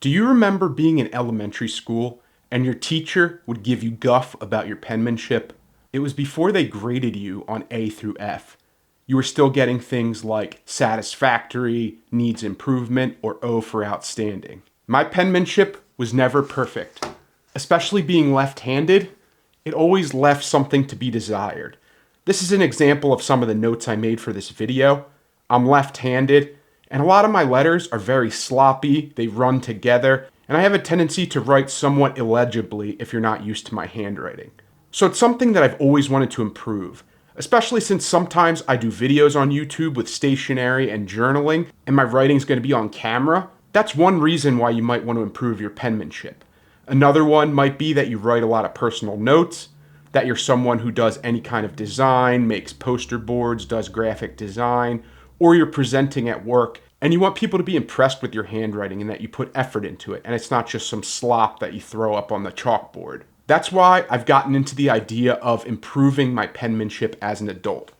Do you remember being in elementary school and your teacher would give you guff about your penmanship? It was before they graded you on A through F. You were still getting things like satisfactory, needs improvement, or O for outstanding. My penmanship was never perfect. Especially being left-handed, it always left something to be desired. This is an example of some of the notes I made for this video. I'm left-handed, and a lot of my letters are very sloppy, they run together, and I have a tendency to write somewhat illegibly if you're not used to my handwriting. So it's something that I've always wanted to improve, especially since sometimes I do videos on YouTube with stationery and journaling, and my writing's going to be on camera. That's one reason why you might want to improve your penmanship. Another one might be that you write a lot of personal notes, that you're someone who does any kind of design, makes poster boards, does graphic design, or you're presenting at work and you want people to be impressed with your handwriting and that you put effort into it and it's not just some slop that you throw up on the chalkboard. That's why I've gotten into the idea of improving my penmanship as an adult.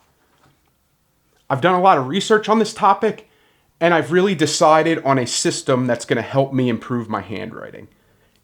I've done a lot of research on this topic and I've really decided on a system that's going to help me improve my handwriting.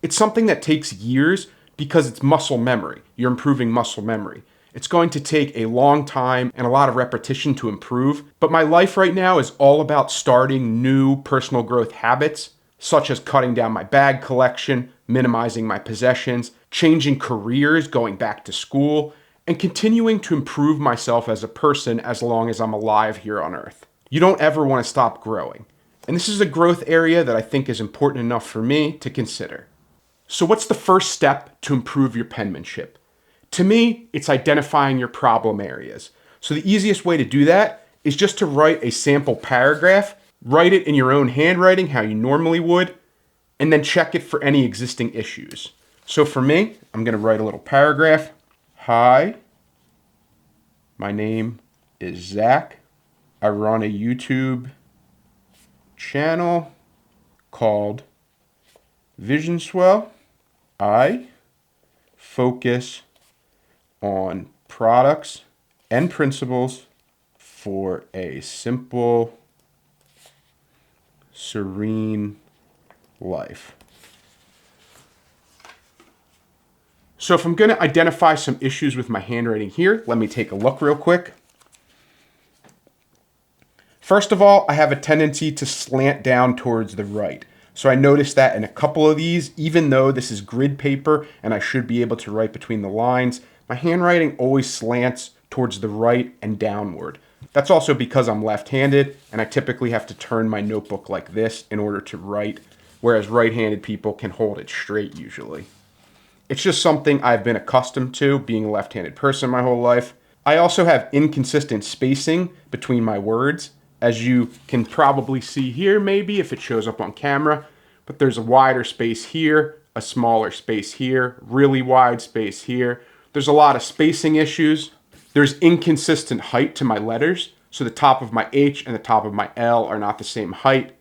It's something that takes years because it's muscle memory. You're improving muscle memory. It's going to take a long time and a lot of repetition to improve, but my life right now is all about starting new personal growth habits, such as cutting down my bag collection, minimizing my possessions, changing careers, going back to school, and continuing to improve myself as a person as long as I'm alive here on Earth. You don't ever want to stop growing. And this is a growth area that I think is important enough for me to consider. So what's the first step to improve your penmanship? To me, it's identifying your problem areas. So the easiest way to do that is just to write a sample paragraph, write it in your own handwriting how you normally would, and then check it for any existing issues. So for me, I'm going to write a little paragraph. Hi, my name is Zach. I run a YouTube channel called Visionswell. I focus on products and principles for a simple, serene life. So if I'm going to identify some issues with my handwriting here, let me take a look real quick. First of all, I have a tendency to slant down towards the right. So I noticed that in a couple of these, even though this is grid paper and I should be able to write between the lines, my handwriting always slants towards the right and downward. That's also because I'm left-handed and I typically have to turn my notebook like this in order to write, whereas right-handed people can hold it straight usually. It's just something I've been accustomed to, being a left-handed person my whole life. I also have inconsistent spacing between my words, as you can probably see here maybe if it shows up on camera, but there's a wider space here, a smaller space here, really wide space here. There's a lot of spacing issues. There's inconsistent height to my letters, so the top of my H and the top of my L are not the same height.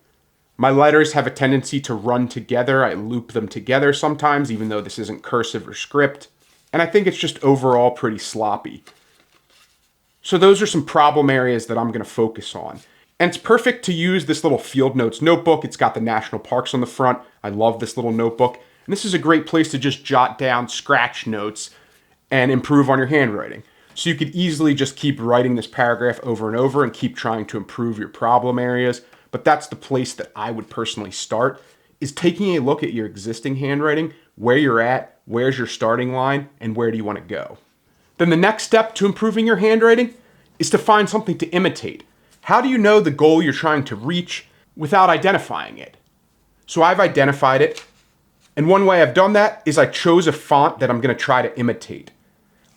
My letters have a tendency to run together. I loop them together sometimes, even though this isn't cursive or script. And I think it's just overall pretty sloppy. So those are some problem areas that I'm going to focus on. And it's perfect to use this little field notes notebook. It's got the national parks on the front. I love this little notebook. And this is a great place to just jot down scratch notes and improve on your handwriting. So you could easily just keep writing this paragraph over and over and keep trying to improve your problem areas. But that's the place that I would personally start, is taking a look at your existing handwriting, where you're at, where's your starting line, and where do you want to go. Then the next step to improving your handwriting is to find something to imitate. How do you know the goal you're trying to reach without identifying it? So I've identified it, and one way I've done that is I chose a font that I'm going to try to imitate.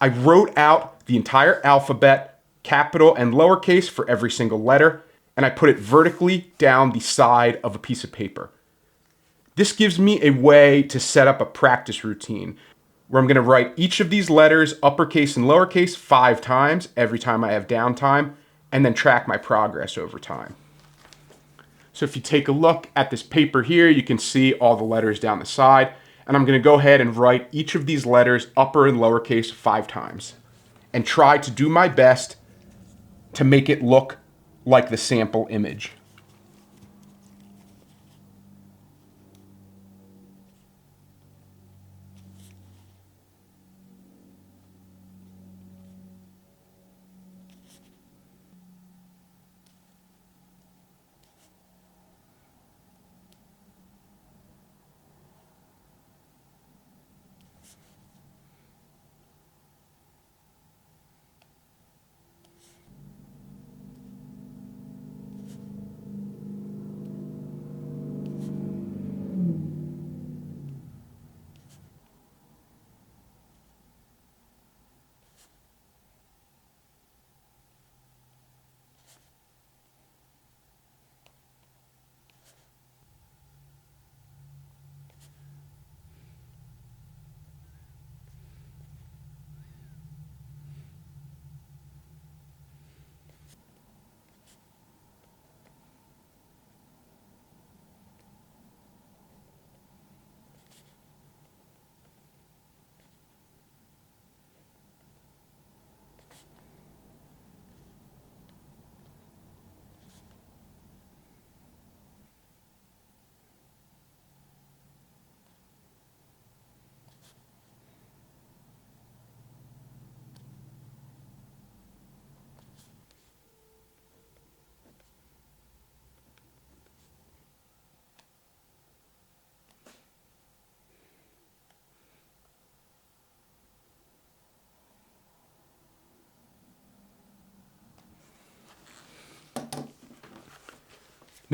I wrote out the entire alphabet, capital and lowercase for every single letter, and I put it vertically down the side of a piece of paper. This gives me a way to set up a practice routine where I'm going to write each of these letters, uppercase and lowercase, 5 times every time I have downtime, and then track my progress over time. So if you take a look at this paper here, you can see all the letters down the side, and I'm going to go ahead and write each of these letters, upper and lowercase, 5 times, and try to do my best to make it look like the sample image.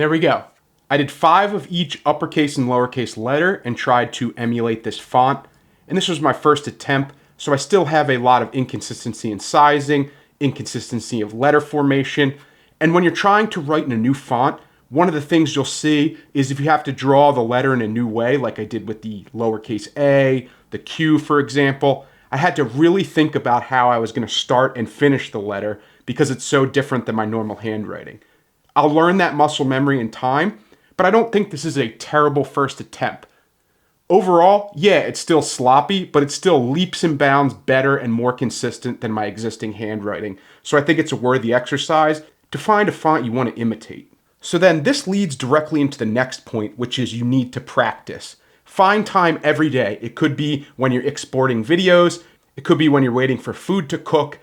There we go. I did 5 of each uppercase and lowercase letter and tried to emulate this font. And this was my first attempt, so I still have a lot of inconsistency in sizing, inconsistency of letter formation. And when you're trying to write in a new font, one of the things you'll see is if you have to draw the letter in a new way, like I did with the lowercase a, the Q, for example, I had to really think about how I was going to start and finish the letter because it's so different than my normal handwriting. I'll learn that muscle memory in time, but I don't think this is a terrible first attempt. Overall, yeah, it's still sloppy, but it still leaps and bounds better and more consistent than my existing handwriting. So I think it's a worthy exercise to find a font you want to imitate. So then this leads directly into the next point, which is you need to practice. Find time every day. It could be when you're exporting videos. It could be when you're waiting for food to cook.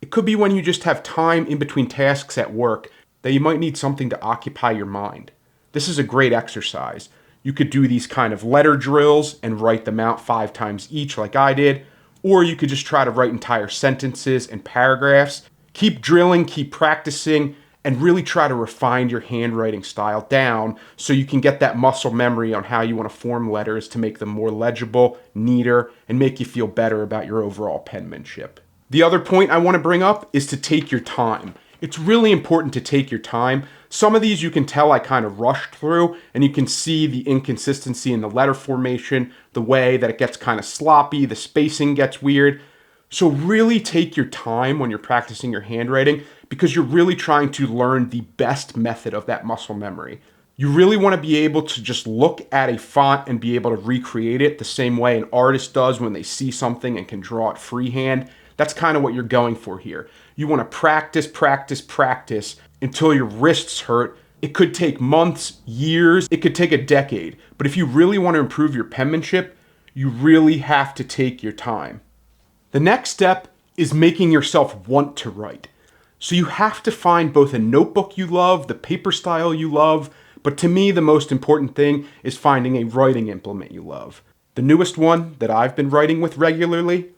It could be when you just have time in between tasks at work that you might need something to occupy your mind. This is a great exercise. You could do these kind of letter drills and write them out 5 times each like I did, or you could just try to write entire sentences and paragraphs. Keep drilling, keep practicing, and really try to refine your handwriting style down so you can get that muscle memory on how you want to form letters to make them more legible, neater, and make you feel better about your overall penmanship. The other point I want to bring up is to take your time. It's really important to take your time. Some of these you can tell I kind of rushed through, and you can see the inconsistency in the letter formation, the way that it gets kind of sloppy, the spacing gets weird. So really take your time when you're practicing your handwriting because you're really trying to learn the best method of that muscle memory. You really want to be able to just look at a font and be able to recreate it the same way an artist does when they see something and can draw it freehand. That's kind of what you're going for here. You want to practice, practice, practice until your wrists hurt. It could take months, years, it could take a decade. But if you really want to improve your penmanship, you really have to take your time. The next step is making yourself want to write. So you have to find both a notebook you love, the paper style you love, but to me the most important thing is finding a writing implement you love. The newest one that I've been writing with regularly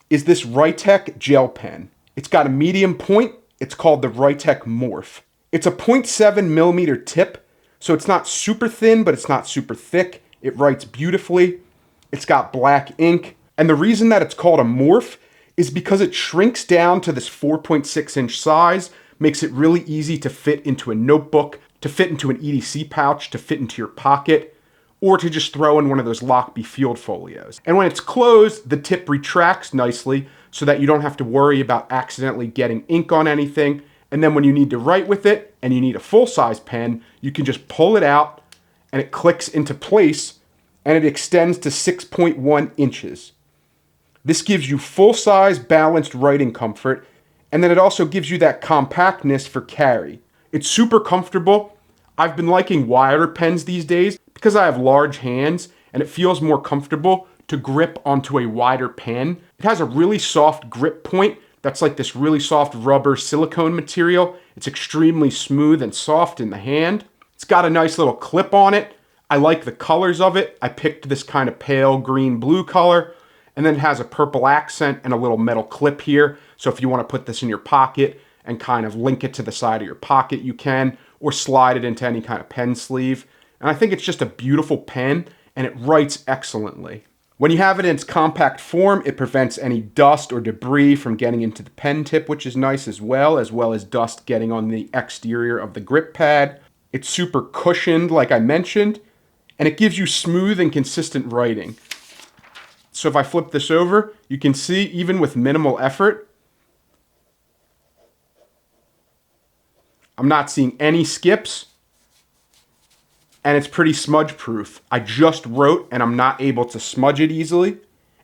is this Writech gel pen. It's got a medium point. It's called the Writech Morph. It's a 0.7 millimeter tip, so it's not super thin, but it's not super thick. It writes beautifully. It's got black ink. And the reason that it's called a morph is because it shrinks down to this 4.6 inch size, makes it really easy to fit into a notebook, to fit into an EDC pouch, to fit into your pocket, or to just throw in one of those Lockbee field folios. And when it's closed, the tip retracts nicely so that you don't have to worry about accidentally getting ink on anything. And then when you need to write with it and you need a full-size pen, you can just pull it out and it clicks into place and it extends to 6.1 inches. This gives you full-size, balanced writing comfort, and then it also gives you that compactness for carry. It's super comfortable. I've been liking wider pens these days because I have large hands, and it feels more comfortable to grip onto a wider pen. It has a really soft grip point that's like this really soft rubber silicone material. It's extremely smooth and soft in the hand. It's got a nice little clip on it. I like the colors of it. I picked this kind of pale green-blue color. And then it has a purple accent and a little metal clip here. So if you want to put this in your pocket and kind of link it to the side of your pocket, you can, or slide it into any kind of pen sleeve. And I think it's just a beautiful pen and it writes excellently. When you have it in its compact form, it prevents any dust or debris from getting into the pen tip, which is nice as well as dust getting on the exterior of the grip pad. It's super cushioned, like I mentioned, and it gives you smooth and consistent writing. So if I flip this over, you can see even with minimal effort, I'm not seeing any skips, and it's pretty smudge proof. I just wrote and I'm not able to smudge it easily.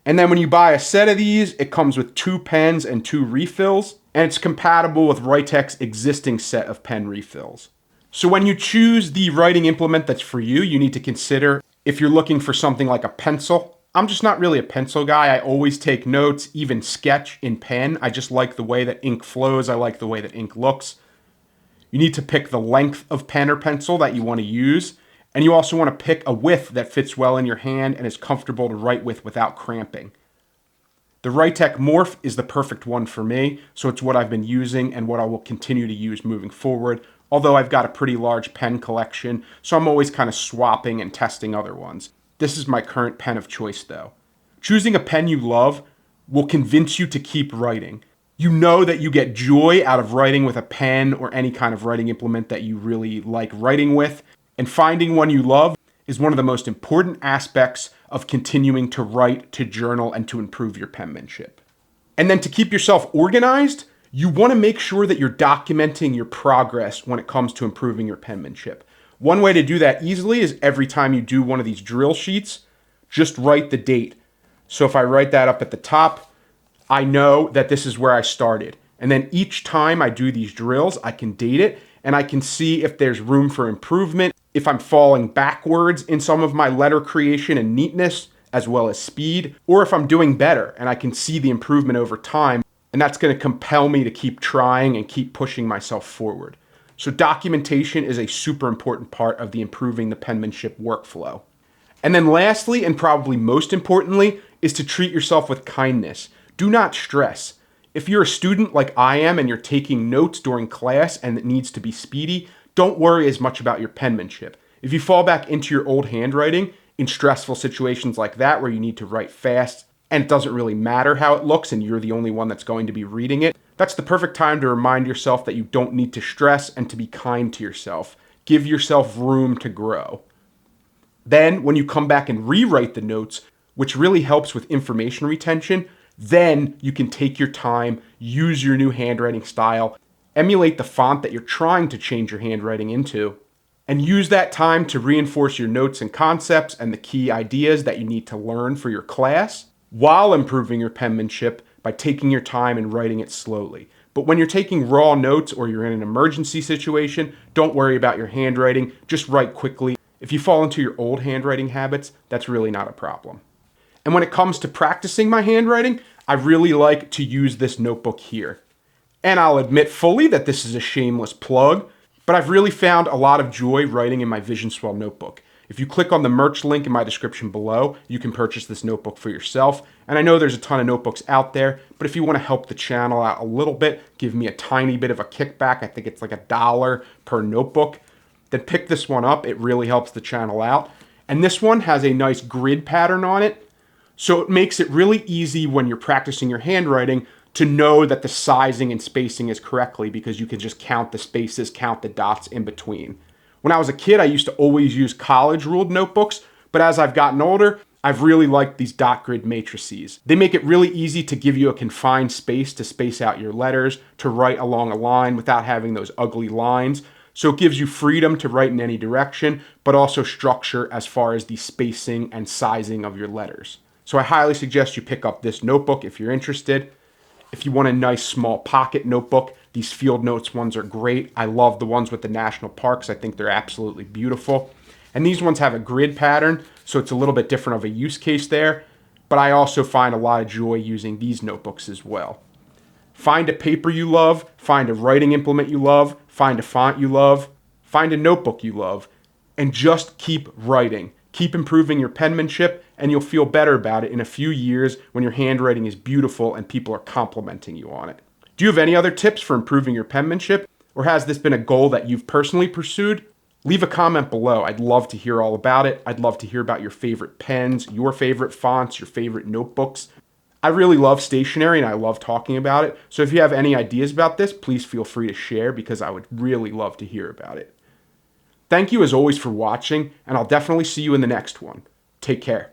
And then when you buy a set of these, it comes with 2 pens and 2 refills, and it's compatible with Writech's existing set of pen refills. So when you choose the writing implement that's for you, you need to consider if you're looking for something like a pencil. I'm just not really a pencil guy. I always take notes, even sketch in pen. I just like the way that ink flows. I like the way that ink looks. You need to pick the length of pen or pencil that you want to use. And you also want to pick a width that fits well in your hand and is comfortable to write with without cramping. The Writech Morph is the perfect one for me, so it's what I've been using and what I will continue to use moving forward. although I've got a pretty large pen collection, so I'm always kind of swapping and testing other ones. This is my current pen of choice though. Choosing a pen you love will convince you to keep writing. You know that you get joy out of writing with a pen or any kind of writing implement that you really like writing with, and finding one you love is one of the most important aspects of continuing to write, to journal, and to improve your penmanship. And then to keep yourself organized, you want to make sure that you're documenting your progress when it comes to improving your penmanship. One way to do that easily is every time you do one of these drill sheets, just write the date. So if I write that up at the top, I know that this is where I started. And then each time I do these drills, I can date it and I can see if there's room for improvement, if I'm falling backwards in some of my letter creation and neatness, as well as speed, or if I'm doing better and I can see the improvement over time. And that's going to compel me to keep trying and keep pushing myself forward. So documentation is a super important part of the improving the penmanship workflow. And then lastly, and probably most importantly, is to treat yourself with kindness. Do not stress. If you're a student like I am and you're taking notes during class and it needs to be speedy, don't worry as much about your penmanship. If you fall back into your old handwriting in stressful situations like that where you need to write fast and it doesn't really matter how it looks and you're the only one that's going to be reading it, that's the perfect time to remind yourself that you don't need to stress and to be kind to yourself. Give yourself room to grow. Then when you come back and rewrite the notes, which really helps with information retention, then you can take your time, use your new handwriting style, emulate the font that you're trying to change your handwriting into, and use that time to reinforce your notes and concepts and the key ideas that you need to learn for your class while improving your penmanship by taking your time and writing it slowly. But when you're taking raw notes or you're in an emergency situation, don't worry about your handwriting, just write quickly. If you fall into your old handwriting habits, that's really not a problem. And when it comes to practicing my handwriting, I really like to use this notebook here. And I'll admit fully that this is a shameless plug, but I've really found a lot of joy writing in my visionswell notebook. If you click on the merch link in my description below, you can purchase this notebook for yourself. And I know there's a ton of notebooks out there, but if you want to help the channel out a little bit, give me a tiny bit of a kickback, I think it's like $1 per notebook, then pick this one up. It really helps the channel out. And this one has a nice grid pattern on it, so it makes it really easy when you're practicing your handwriting to know that the sizing and spacing is correctly because you can just count the spaces, count the dots in between. When I was a kid, I used to always use college ruled notebooks, but as I've gotten older, I've really liked these dot grid matrices. They make it really easy to give you a confined space to space out your letters, to write along a line without having those ugly lines. So it gives you freedom to write in any direction, but also structure as far as the spacing and sizing of your letters. So I highly suggest you pick up this notebook if you're interested. If you want a nice small pocket notebook, these field notes ones are great. I love the ones with the national parks. I think they're absolutely beautiful. And these ones have a grid pattern, so it's a little bit different of a use case there. But I also find a lot of joy using these notebooks as well. Find a paper you love, find a writing implement you love, find a font you love, find a notebook you love, and just keep writing. Keep improving your penmanship, and you'll feel better about it in a few years when your handwriting is beautiful and people are complimenting you on it. Do you have any other tips for improving your penmanship, or has this been a goal that you've personally pursued? Leave a comment below. I'd love to hear all about it. I'd love to hear about your favorite pens, your favorite fonts, your favorite notebooks. I really love stationery and I love talking about it. So if you have any ideas about this, please feel free to share because I would really love to hear about it. Thank you as always for watching, and I'll definitely see you in the next one. Take care.